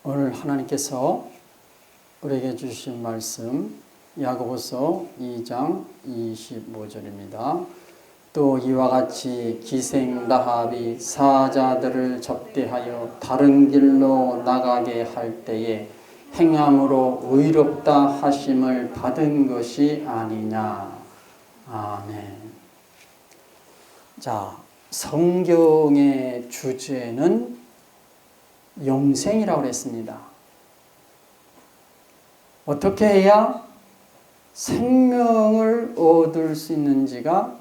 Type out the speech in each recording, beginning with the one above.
오늘 하나님께서 우리에게 주신 말씀 야고보서 2장 25절입니다. 또 이와 같이 기생라합이 사자들을 접대하여 다른 길로 나가게 할 때에 행함으로 의롭다 하심을 받은 것이 아니냐. 아멘. 자, 성경의 주제는 영생이라고 그랬습니다. 어떻게 해야 생명을 얻을 수 있는지가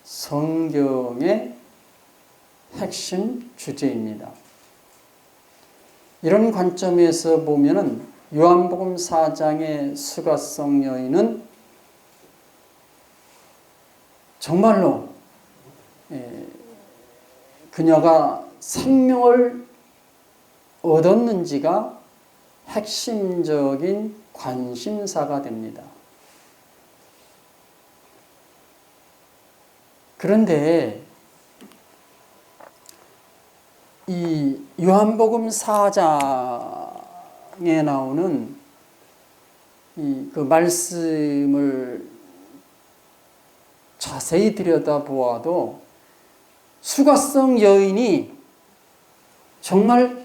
성경의 핵심 주제입니다. 이런 관점에서 보면은 요한복음 4장의 수가성 여인은 정말로 그녀가 생명을 얻었는지가 핵심적인 관심사가 됩니다. 그런데 이 요한복음 4장에 나오는 그 말씀을 자세히 들여다보아도 수가성 여인이 정말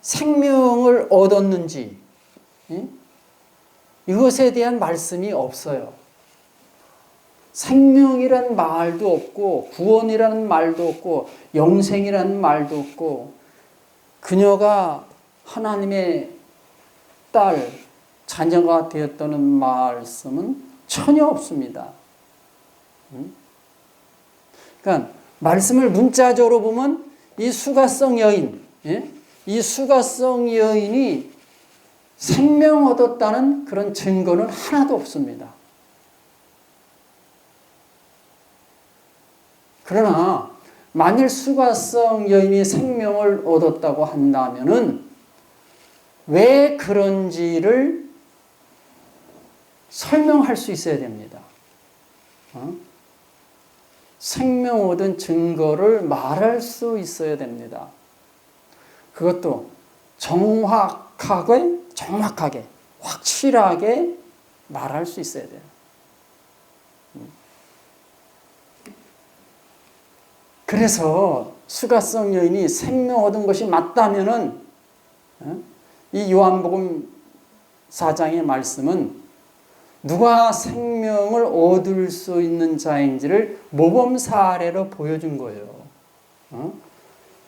생명을 얻었는지 이것에 대한 말씀이 없어요. 생명이란 말도 없고 구원이라는 말도 없고 영생이라는 말도 없고 그녀가 하나님의 딸, 자녀가 되었다는 말씀은 전혀 없습니다. 그러니까 말씀을 문자적으로 보면 이 수가성 여인, 이 수가성 여인이 생명 얻었다는 그런 증거는 하나도 없습니다. 그러나 만일 수가성 여인이 생명을 얻었다고 한다면은 왜 그런지를 설명할 수 있어야 됩니다. 생명 얻은 증거를 말할 수 있어야 됩니다. 그것도 정확하게, 확실하게 말할 수 있어야 돼요. 그래서 수가성 여인이 생명 얻은 것이 맞다면은 이 요한복음 4장의 말씀은 누가 생명을 얻을 수 있는 자인지를 모범 사례로 보여준 거예요.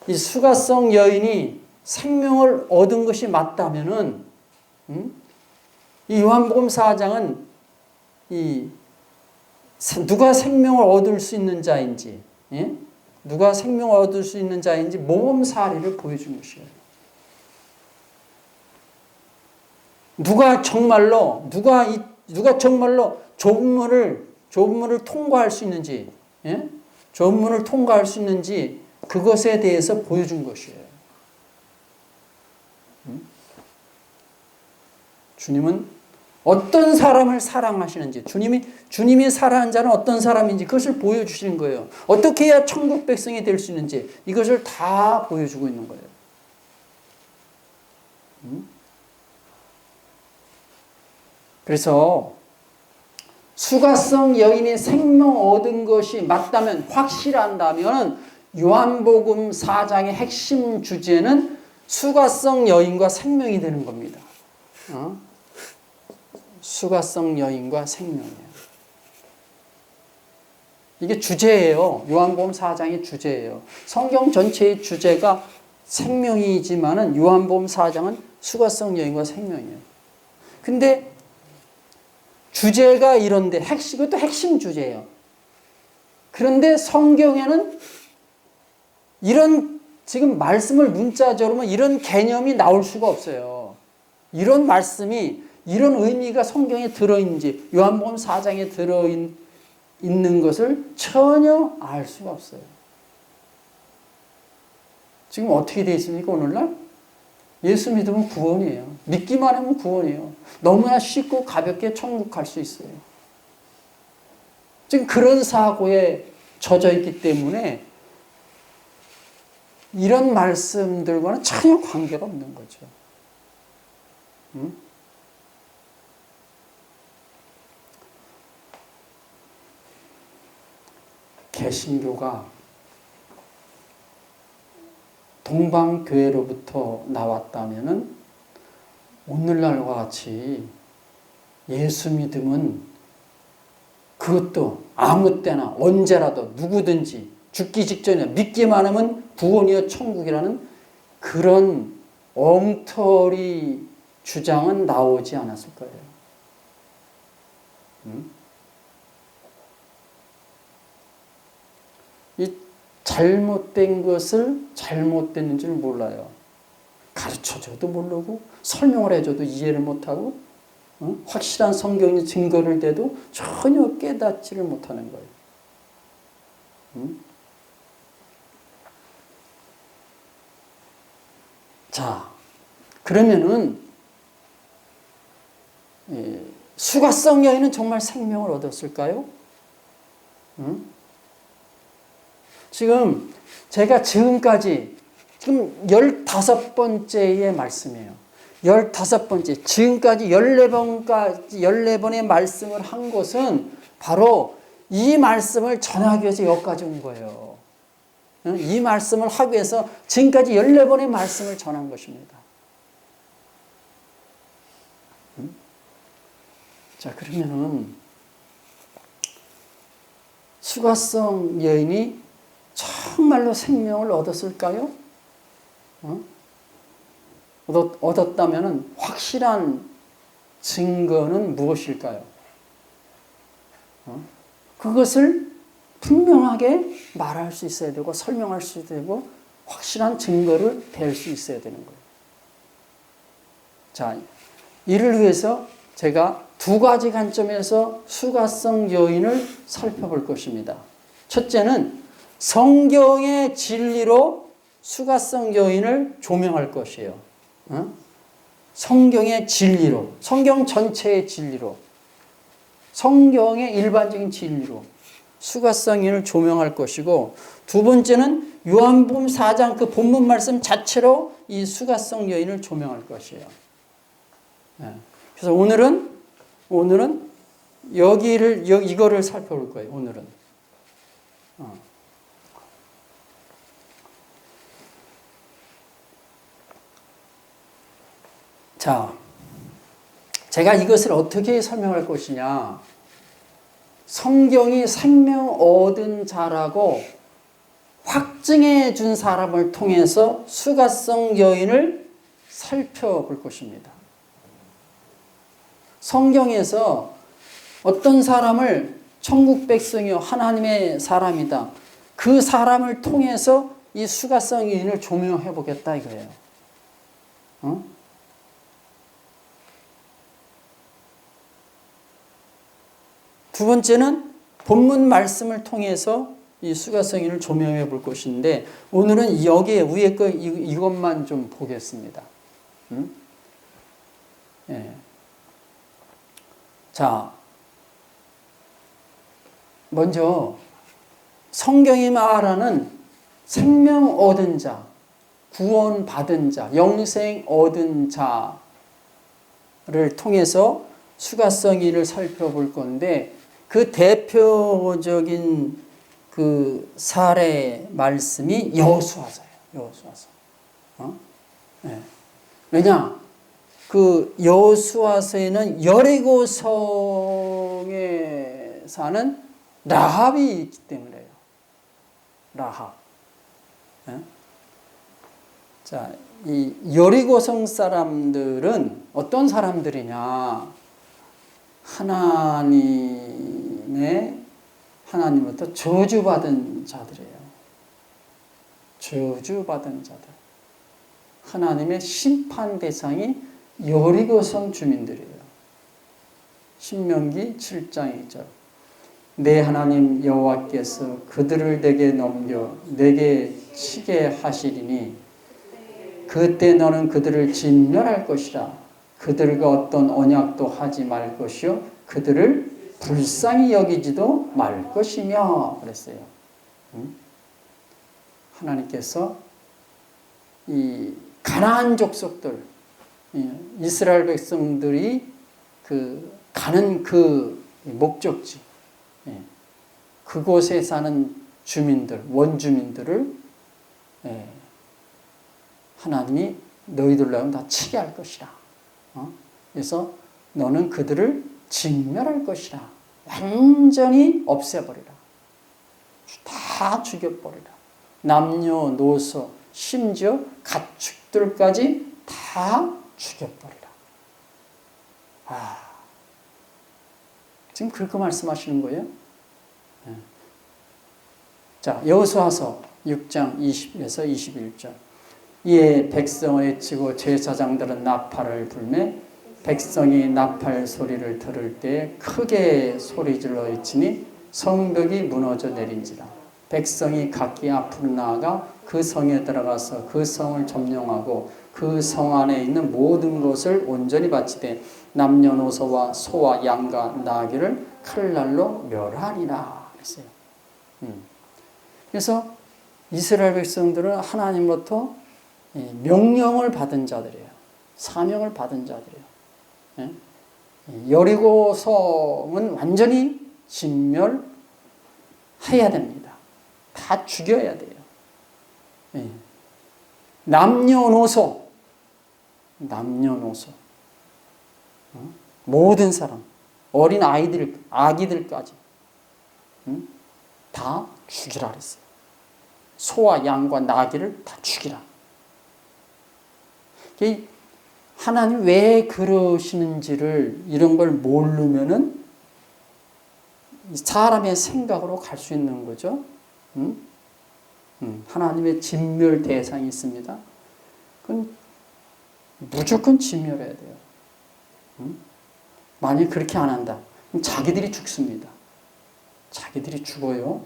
이 수가성 여인이 생명을 얻은 것이 맞다면은 이 요한복음 4장은 누가 생명을 얻을 수 있는 자인지, 누가 생명을 얻을 수 있는 자인지 모범 사례를 보여준 것이에요. 누가 정말로 좁은 문을 통과할 수 있는지, 좁은 문을 통과할 수 있는지 그것에 대해서 보여준 것이에요. 주님은 어떤 사람을 사랑하시는지, 주님이 사랑하는 자는 어떤 사람인지 그것을 보여주시는 거예요. 어떻게 해야 천국 백성이 될 수 있는지 이것을 다 보여주고 있는 거예요. 그래서 수가성 여인이 생명 얻은 것이 맞다면, 확실한다면 요한복음 4장의 핵심 주제는 수가성 여인과 생명이 되는 겁니다. 수가성 여인과 생명이에요. 이게 주제예요. 요한복음 4장의 주제예요. 성경 전체의 주제가 생명이지만은 요한복음 4장은 수가성 여인과 생명이에요. 근데 주제가 이런데 이것도 핵심 주제예요. 그런데 성경에는 이런 지금 말씀을 문자적으로 보면 이런 개념이 나올 수가 없어요. 이런 말씀이 이런 의미가 성경에 들어있는지 요한복음 4장에 들어있는 것을 전혀 알 수가 없어요. 지금 어떻게 되어 있습니까? 오늘날? 예수 믿으면 구원이에요. 믿기만 하면 구원이에요. 너무나 쉽고 가볍게 천국 갈 수 있어요. 지금 그런 사고에 젖어 있기 때문에 이런 말씀들과는 전혀 관계가 없는 거죠. 개신교가 동방교회로부터 나왔다면은 오늘날과 같이 예수 믿음은 그것도 아무 때나 언제라도 누구든지 죽기 직전에 믿기만 하면 구원이여 천국이라는 그런 엉터리 주장은 나오지 않았을 거예요. 이 잘못된 것을 잘못됐는 줄 몰라요. 가르쳐줘도 모르고 설명을 해줘도 이해를 못하고 확실한 성경의 증거를 대도 전혀 깨닫지를 못하는 거예요. 자, 그러면은 수가성 여인은 정말 생명을 얻었을까요? 지금 제가 지금까지 지금 15번째의 말씀이에요. 15번째. 지금까지 14번의 말씀을 한 것은 바로 이 말씀을 전하기 위해서 여기까지 온 거예요. 이 말씀을 하기 위해서 지금까지 14번의 말씀을 전한 것입니다. 자, 그러면은 수가성 여인이 정말로 생명을 얻었을까요? 얻었다면 확실한 증거는 무엇일까요? 그것을 분명하게 말할 수 있어야 되고 설명할 수 되고 확실한 증거를 댈 수 있어야 되는 거예요. 자, 이를 위해서 제가 두 가지 관점에서 수가성 여인을 살펴볼 것입니다. 첫째는 성경의 진리로 수가성 여인을 조명할 것이에요. 성경의 진리로, 성경 전체의 진리로, 성경의 일반적인 진리로 수가성 여인을 조명할 것이고, 두 번째는 요한복음 4장 그 본문 말씀 자체로 이 수가성 여인을 조명할 것이에요. 그래서 오늘은 이거를 살펴볼 거예요. 오늘은. 자, 제가 이것을 어떻게 설명할 것이냐. 성경이 생명 얻은 자라고 확증해 준 사람을 통해서 수가성 여인을 살펴볼 것입니다. 성경에서 어떤 사람을 천국 백성이요 하나님의 사람이다. 그 사람을 통해서 이 수가성 여인을 조명해 보겠다 이거예요. 두 번째는 본문 말씀을 통해서 이 수가성 여인을 조명해 볼 것인데, 오늘은 여기에 위에 거 이것만 좀 보겠습니다. 예. 자, 먼저 성경이 말하는 생명 얻은 자, 구원 받은 자, 영생 얻은 자를 통해서 수가성 여인을 살펴볼 건데, 그 대표적인 그 사례 말씀이 여호수아서예요. 여호수아서. 네. 왜냐? 그 여호수아서에는 여리고 성에 사는 라합이 있기 때문에요. 라합. 네? 자, 이 여리고 성 사람들은 어떤 사람들이냐? 하나님부터 저주받은 자들이에요. 저주받은 자들. 하나님의 심판 대상이 여리고성 주민들이에요. 신명기 7장 2절. 내 하나님 여호와께서 그들을 내게 넘겨 내게 치게 하시리니 그때 너는 그들을 진멸할 것이라. 그들과 어떤 언약도 하지 말 것이요 그들을 불쌍히 여기지도 말 것이며 그랬어요. 하나님께서 이 가나안 족속들, 이스라엘 백성들이 가는 그 목적지, 그곳에 사는 주민들, 원주민들을 하나님이 너희들로 하여금 다 치게 할 것이라. 그래서 너는 그들을 진멸할 것이라. 완전히 없애버리라. 다 죽여버리라. 남녀노소 심지어 가축들까지 다 죽여버리라. 지금 그렇게 말씀하시는 거예요. 자, 여호수아서 6장 20에서 21절. 이에 백성을 해치고 제사장들은 나팔을 불매 백성이 나팔 소리를 들을 때 크게 소리질러 외치니 성벽이 무너져 내린지라. 백성이 각기 앞으로 나아가 그 성에 들어가서 그 성을 점령하고 그 성 안에 있는 모든 것을 온전히 바치되 남녀노소와 소와 양과 나귀를 칼날로 멸하리라 했어요. 그래서 이스라엘 백성들은 하나님으로부터 명령을 받은 자들이에요. 사명을 받은 자들이에요. 여리고 성은 완전히 진멸해야 됩니다. 다 죽여야 돼요. 남녀노소, 모든 사람, 어린 아이들, 아기들까지 다 죽이라 그랬어요. 소와 양과 나귀를 다 죽이라. 하나님 왜 그러시는지를 이런 걸 모르면은 사람의 생각으로 갈 수 있는 거죠. 하나님의 진멸 대상이 있습니다. 그건 무조건 진멸해야 돼요. 만약 그렇게 안 한다, 그럼 자기들이 죽습니다. 자기들이 죽어요.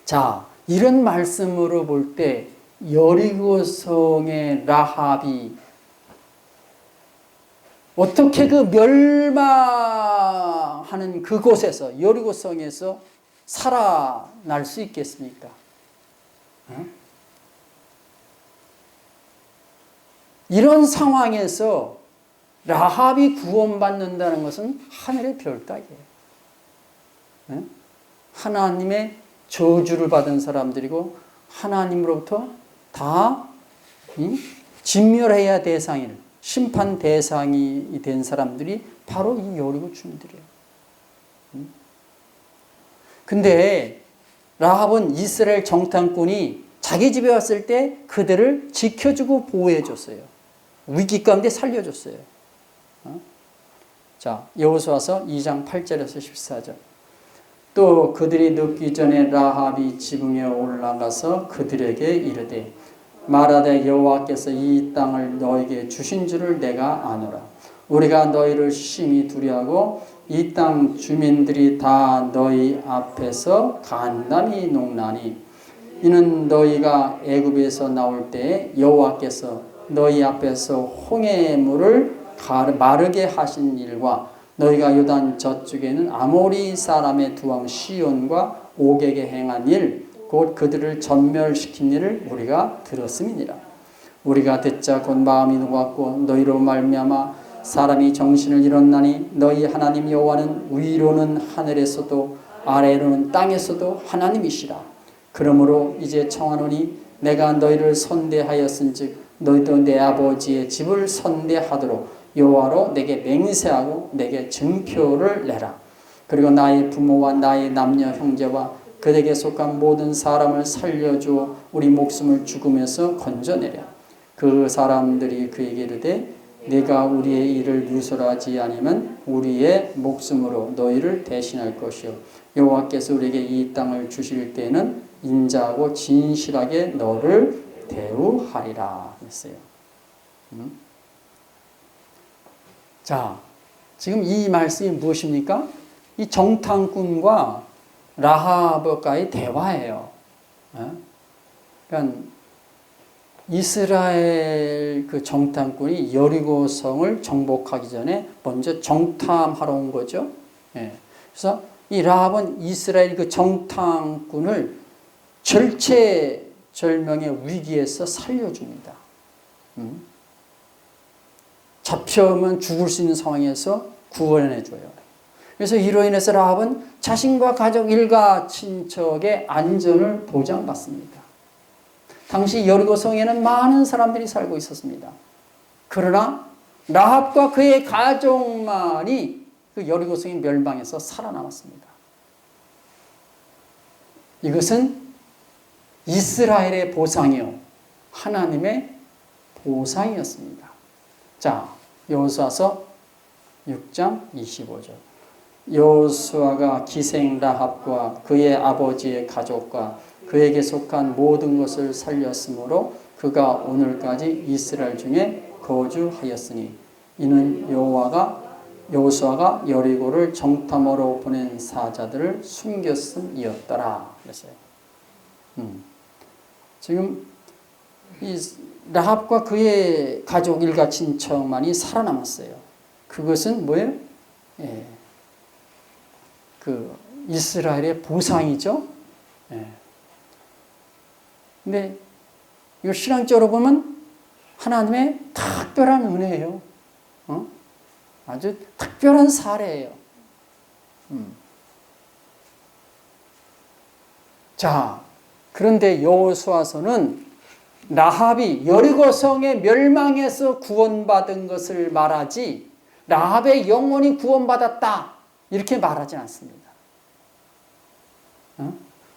자, 이런 말씀으로 볼 때 여리고성의 라합이 어떻게 그 멸망하는 그곳에서, 여리고성에서 살아날 수 있겠습니까? 이런 상황에서 라합이 구원받는다는 것은 하늘의 별따기예요. 하나님의 저주를 받은 사람들이고 하나님으로부터 다 진멸해야 대상인, 심판 대상이 된 사람들이 바로 이 여리고 주민들이에요. 근데 라합은 이스라엘 정탐꾼이 자기 집에 왔을 때 그들을 지켜주고 보호해줬어요. 위기 가운데 살려줬어요. 자, 여호수아서 2장 8절에서 14절. 또 그들이 눕기 전에 라합이 지붕에 올라가서 그들에게 이르되 말하되 여호와께서 이 땅을 너에게 주신 줄을 내가 아노라. 우리가 너희를 심히 두려워하고 이 땅 주민들이 다 너희 앞에서 간담이 녹나니 이는 너희가 애굽에서 나올 때에 여호와께서 너희 앞에서 홍해 물을 마르게 하신 일과 너희가 요단 저쪽에는 아모리 사람의 두 왕 시온과 옥에게 행한 일, 곧 그들을 전멸시킨 일을 우리가 들었음이니라. 우리가 듣자 곧 마음이 녹았고 너희로 말미암아 사람이 정신을 잃었나니 너희 하나님 여호와는 위로는 하늘에서도 아래로는 땅에서도 하나님이시라. 그러므로 이제 청하노니 내가 너희를 선대하였은즉 너희도 내 아버지의 집을 선대하도록 여호와로 내게 맹세하고 내게 증표를 내라. 그리고 나의 부모와 나의 남녀 형제와 그에게 속한 모든 사람을 살려주어 우리 목숨을 죽음에서 건져내랴. 그 사람들이 그에게 이르되 네가 우리의 일을 누설하지 아니면 우리의 목숨으로 너희를 대신할 것이요 여호와께서 우리에게 이 땅을 주실 때에는 인자하고 진실하게 너를 대우하리라 했어요. 자, 지금 이 말씀이 무엇입니까? 이 정탐꾼과 라합과의 대화예요. 그러니까 이스라엘 그 정탐꾼이 여리고성을 정복하기 전에 먼저 정탐하러 온 거죠. 그래서 이 라합은 이스라엘 그 정탐꾼을 절체절명의 위기에서 살려줍니다. 잡혀오면 죽을 수 있는 상황에서 구원해줘요. 그래서 이로 인해서 라합은 자신과 가족, 일가, 친척의 안전을 보장받습니다. 당시 여리고 성에는 많은 사람들이 살고 있었습니다. 그러나 라합과 그의 가족만이 그 여리고 성이 멸망해서 살아남았습니다. 이것은 이스라엘의 보상이요, 하나님의 보상이었습니다. 자, 여호수아서 6장 25절. 여호수아가 기생 라합과 그의 아버지의 가족과 그에게 속한 모든 것을 살렸으므로 그가 오늘까지 이스라엘 중에 거주하였으니 이는 여호수아가 여리고를 정탐하러 보낸 사자들을 숨겼음이었더라. 그랬어요. 지금 이 라합과 그의 가족, 일가, 친척만이 살아남았어요. 그것은 뭐예요? 예. 그 이스라엘의 보상이죠. 예. 근데 이거 신앙적으로 보면 하나님의 특별한 은혜예요. 아주 특별한 사례예요. 자, 그런데 여호수아서는 라합이 여리고성의 멸망에서 구원받은 것을 말하지 라합의 영혼이 구원받았다 이렇게 말하지 않습니다.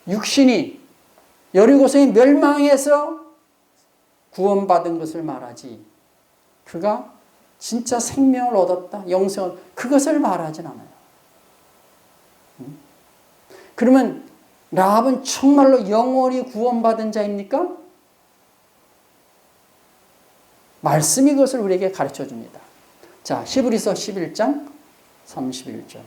육신이 여리고성의 멸망에서 구원받은 것을 말하지 그가 진짜 생명을 얻었다, 영생을, 그것을 말하진 않아요. 그러면 라합은 정말로 영원히 구원받은 자입니까? 말씀이 그것을 우리에게 가르쳐 줍니다. 자, 히브리서 11장 31절.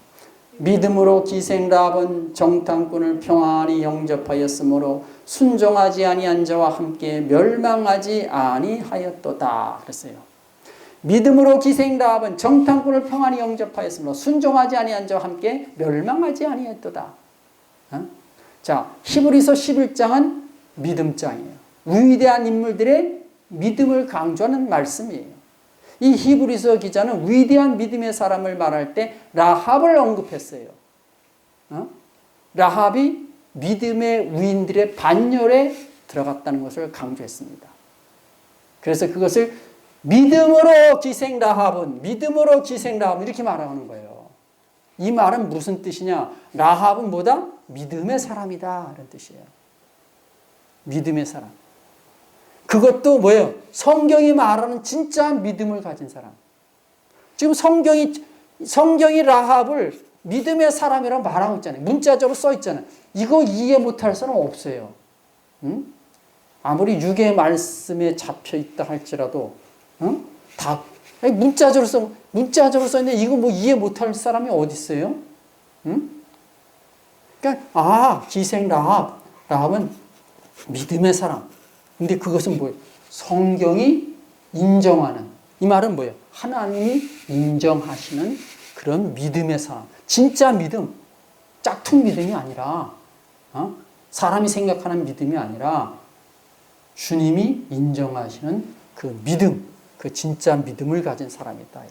믿음으로 기생 라합은 정탐꾼을 평안히 영접하였으므로 순종하지 아니한 자와 함께 멸망하지 아니하였도다. 그랬어요. 믿음으로 기생 라합은 정탐꾼을 평안히 영접하였으므로 순종하지 아니한 자와 함께 멸망하지 아니하였도다. 자, 히브리서 11장은 믿음장이에요. 위대한 인물들의 믿음을 강조하는 말씀이에요. 이 히브리서 기자는 위대한 믿음의 사람을 말할 때 라합을 언급했어요. 라합이 믿음의 위인들의 반열에 들어갔다는 것을 강조했습니다. 그래서 그것을 믿음으로 기생 라합은 이렇게 말하는 거예요. 이 말은 무슨 뜻이냐? 라합은 뭐다? 믿음의 사람이다 이런 뜻이에요. 믿음의 사람. 그것도 뭐예요? 성경이 말하는 진짜 믿음을 가진 사람. 지금 성경이 라합을 믿음의 사람이라고 말하고 있잖아요. 문자적으로 써 있잖아요. 이거 이해 못할 사람 없어요. 아무리 육의 말씀에 잡혀 있다 할지라도, 다 문자적으로 써 있는데 이거 뭐 이해 못할 사람이 어디 있어요? 그러니까 기생 라합은 믿음의 사람. 근데 그것은 뭐예요? 성경이 인정하는, 이 말은 뭐예요? 하나님이 인정하시는 그런 믿음의 사람. 진짜 믿음, 짝퉁 믿음이 아니라, 사람이 생각하는 믿음이 아니라 주님이 인정하시는 그 믿음, 그 진짜 믿음을 가진 사람이다.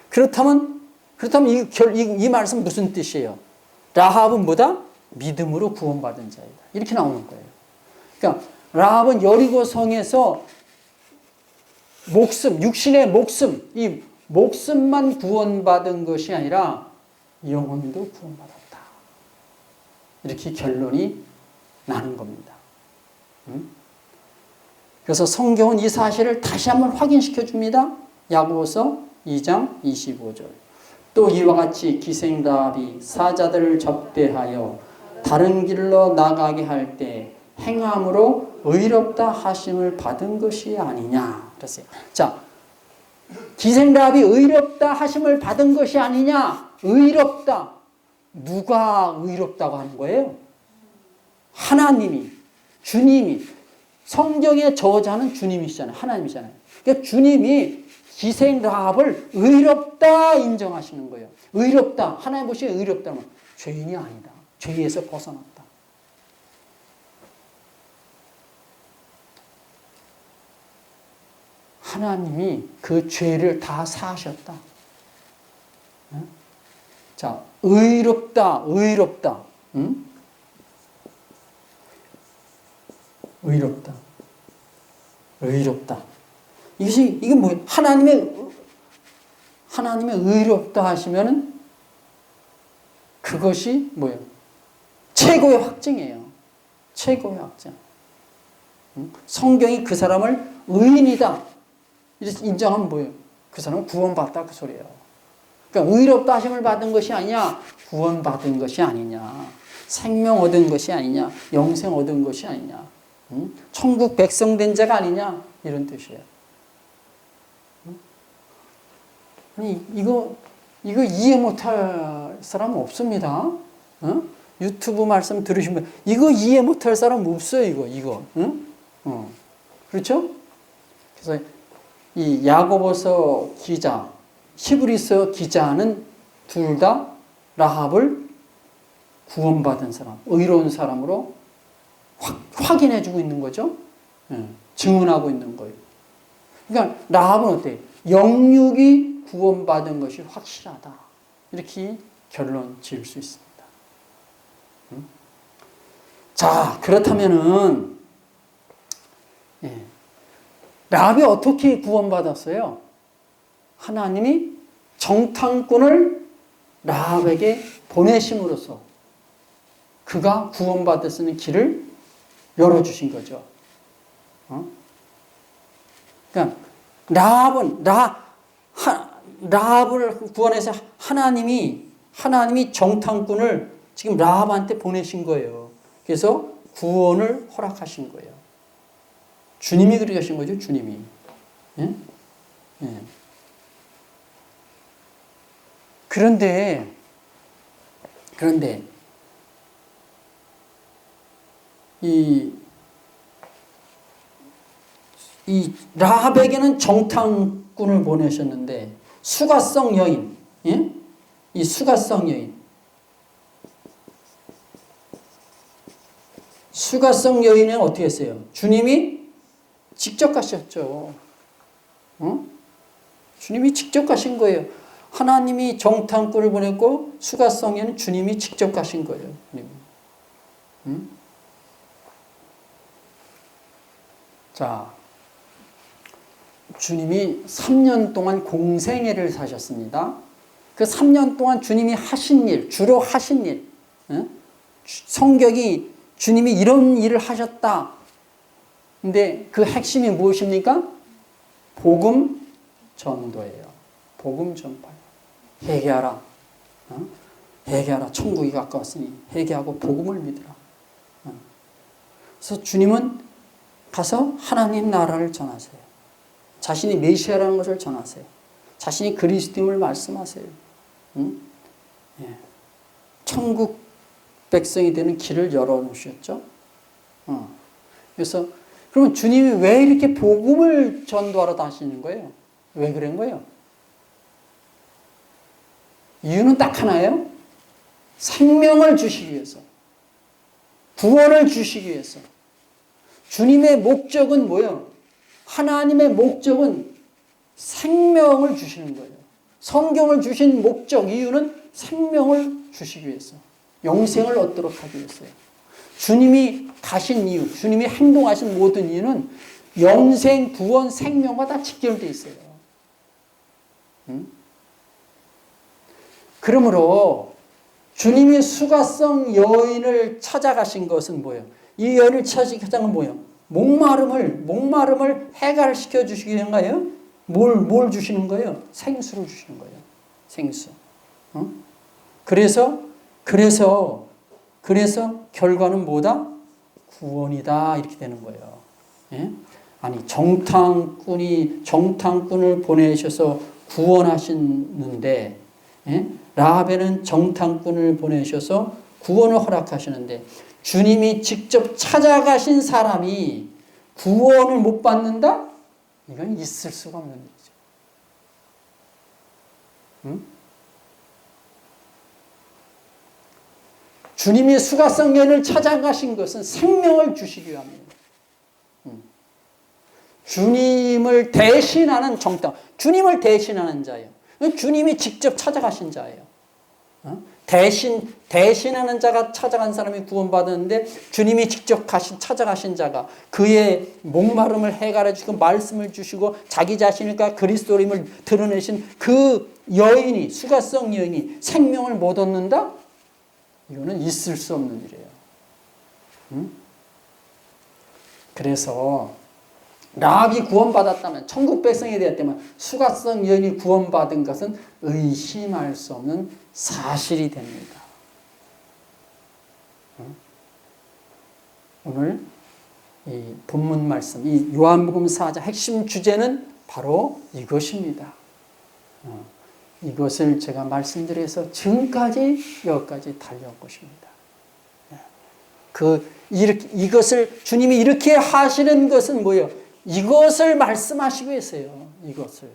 그렇다면 이 말씀 무슨 뜻이에요? 라합은 뭐다? 믿음으로 구원받은 자이다. 이렇게 나오는 거예요. 그러니까 라합은 여리고 성에서 육신의 목숨, 이 목숨만 구원받은 것이 아니라 영혼도 구원받았다. 이렇게 결론이 나는 겁니다. 그래서 성경은 이 사실을 다시 한번 확인시켜 줍니다. 야고보서 2장 25절. 또 이와 같이 기생 라합이 사자들을 접대하여 다른 길로 나가게 할 때 행함으로 의롭다 하심을 받은 것이 아니냐 그랬어요. 자, 기생 라합이 의롭다 하심을 받은 것이 아니냐. 의롭다. 누가 의롭다고 하는 거예요? 하나님이, 주님이. 성경의 저자는 주님이시잖아요. 하나님이잖아요. 그러니까 주님이 기생 라합을 의롭다 인정하시는 거예요. 의롭다. 하나님 보시기에 의롭다는 건 죄인이 아니다. 죄에서 벗어났다. 하나님이 그 죄를 다 사하셨다. 자, 의롭다, 의롭다. 응? 의롭다. 의롭다. 이게 뭐예요? 하나님의 의롭다 하시면은 그것이 뭐예요? 최고의 확증이에요. 최고의 확증. 성경이 그 사람을 의인이다. 이렇게 인정하면 뭐예요? 그 사람은 구원받다 그 소리예요. 그러니까 의롭다 하심을 받은 것이 아니냐? 구원받은 것이 아니냐? 생명 얻은 것이 아니냐? 영생 얻은 것이 아니냐? 천국 백성 된 자가 아니냐? 이런 뜻이에요. 아니, 이거 이해 못할 사람 없습니다. 유튜브 말씀 들으시면 이거 이해 못할 사람 없어요. 이거. 그렇죠? 그래서 이 야고보서 기자, 히브리서 기자는 둘 다 라합을 구원받은 사람, 의로운 사람으로 확인해주고 있는 거죠. 증언하고 있는 거예요. 그러니까 라합은 어때요? 영육이 구원받은 것이 확실하다. 이렇게 결론 지을 수 있습니다. 자, 그렇다면은 라합이 어떻게 구원받았어요? 하나님이 정탐꾼을 라합에게 보내심으로써 그가 구원받을 수 있는 길을 열어주신 거죠. 그러니까 라합을 구원해서 하나님이 정탐꾼을 지금 라합한테 보내신 거예요. 그래서 구원을 허락하신 거예요. 주님이 그렇게 하신 거죠, 주님이. 예? 예. 그런데 이 라합에게는 정탐꾼을 보내셨는데 수가성 여인, 예? 이 수가성 여인은 어떻게 했어요? 주님이 직접 가셨죠. 주님이 직접 가신 거예요. 하나님이 정탐꾼을 보냈고 수가성 여인은 주님이 직접 가신 거예요. 자, 주님이 3년 동안 공생애를 사셨습니다. 그 3년 동안 주님이 하신 일, 주로 하신 일, 성경이 주님이 이런 일을 하셨다. 근데 그 핵심이 무엇입니까? 복음 전도예요. 복음 전파. 회개하라. 회개하라. 천국이 가까웠으니 회개하고 복음을 믿으라. 그래서 주님은 가서 하나님 나라를 전하세요. 자신이 메시아라는 것을 전하세요. 자신이 그리스도임을 말씀하세요. 예. 천국 백성이 되는 길을 열어놓으셨죠. 그래서 그러면 주님이 왜 이렇게 복음을 전도하러 다니시는 거예요? 왜 그런 거예요? 이유는 딱 하나예요. 생명을 주시기 위해서. 구원을 주시기 위해서. 주님의 목적은 뭐예요? 하나님의 목적은 생명을 주시는 거예요. 성경을 주신 목적, 이유는 생명을 주시기 위해서. 영생을 얻도록 하기 위해서요. 주님이 가신 이유, 주님이 행동하신 모든 이유는 영생, 구원, 생명과 다 직결되어 있어요. 그러므로 주님이 수가성 여인을 찾아가신 것은 뭐예요? 이 여인을 찾아가신 것은 뭐예요? 목마름을 해결시켜 주시기 위한가요? 뭘 주시는 거예요? 생수를 주시는 거예요. 생수. 그래서 결과는 뭐다? 구원이다. 이렇게 되는 거예요. 예? 아니, 정탐꾼을 보내셔서 구원하시는데, 예? 라합에는 정탐꾼을 보내셔서 구원을 허락하시는데, 주님이 직접 찾아가신 사람이 구원을 못 받는다? 이건 있을 수가 없는 일이죠. 주님이 수가성 여인을 찾아가신 것은 생명을 주시기 위함입니다. 주님을 대신하는 정당, 주님을 대신하는 자예요. 주님이 직접 찾아가신 자예요. 대신하는 자가 찾아간 사람이 구원받았는데 주님이 직접 찾아가신 자가 그의 목마름을 해결해 주시고 말씀을 주시고 자기 자신과 그리스도임을 드러내신 그 여인이, 수가성 여인이 생명을 못 얻는다? 이거는 있을 수 없는 일이에요. 그래서 라합이 구원받았다면, 천국 백성이 되었다면 수가성 여인이 구원받은 것은 의심할 수 없는 사실이 됩니다. 오늘 이 본문 말씀, 이 요한복음 4장 핵심 주제는 바로 이것입니다. 이것을 제가 말씀드려서 지금까지 여기까지 달려온 것입니다. 이것을 주님이 이렇게 하시는 것은 뭐예요? 이것을 말씀하시고 계세요. 이것을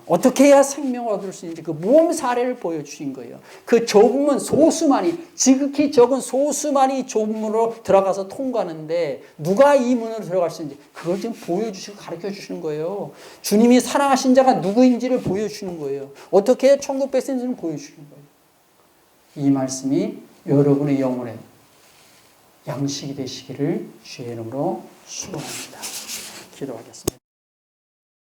어떻게 해야 생명을 얻을 수 있는지 그 모험 사례를 보여주신 거예요. 그 좁은 소수만이, 지극히 적은 소수만이 좁은 문으로 들어가서 통과하는데 누가 이 문으로 들어갈 수 있는지 그걸 지금 보여주시고 가르쳐 주시는 거예요. 주님이 사랑하신 자가 누구인지를 보여주시는 거예요. 어떻게 해야 천국 백성인지를 보여주시는 거예요. 이 말씀이 여러분의 영혼에 양식이 되시기를 주의 이름으로 축원합니다. 기도하겠습니다.